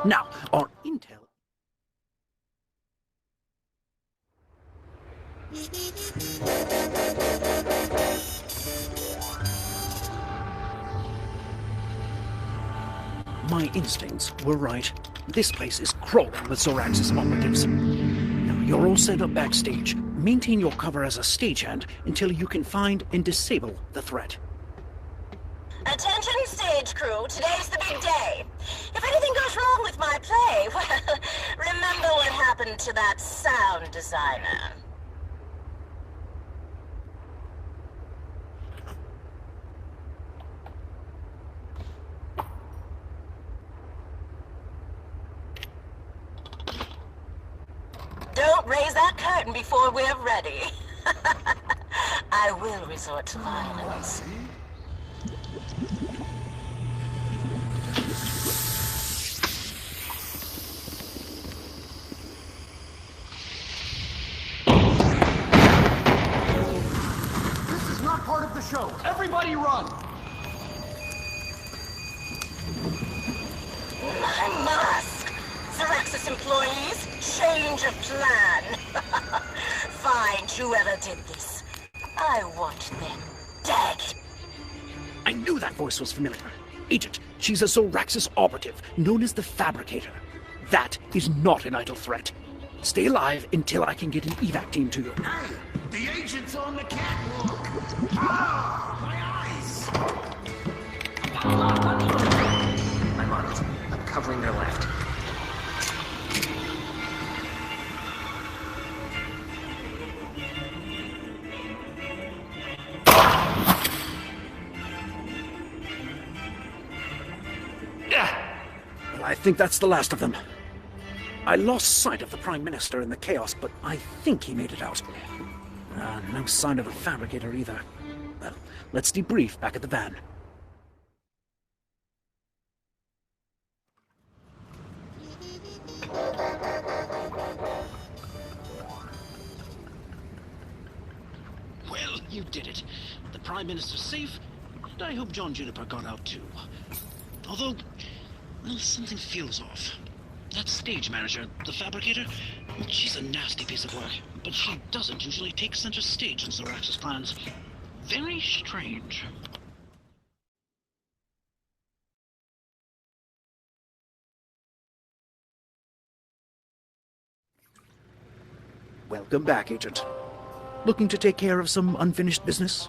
Now, our intel... My instincts were right. This place is crawling with Zoraxis operatives. Now, you're all set up backstage. Maintain your cover as a stagehand until you can find and disable the threat. Attention stage crew, today's the big day. If anything goes wrong with my play, well, remember what happened to that sound designer. Don't raise that curtain before we're ready. I will resort to violence. This is not part of the show. Everybody run! My mask! Zoraxis employees, change of plan. Find whoever did this. I want them dead. I knew that voice was familiar. Agent, she's a Zoraxis operative, known as the Fabricator. That is not an idle threat. Stay alive until I can get an evac team to you. Hey! The agent's on the catwalk! Ah! My eyes! I'm on it. I'm covering their left. Well, I think that's the last of them. I lost sight of the Prime Minister in the chaos, but I think he made it out. No sign of the Fabricator either. Well, let's debrief back at the van. Well, you did it. The Prime Minister's safe, and I hope John Juniper got out too. Although, well, something feels off. That stage manager, the Fabricator, she's a nasty piece of work, but she doesn't usually take center stage in Zoraxis plans. Very strange. Welcome back, Agent. Looking to take care of some unfinished business?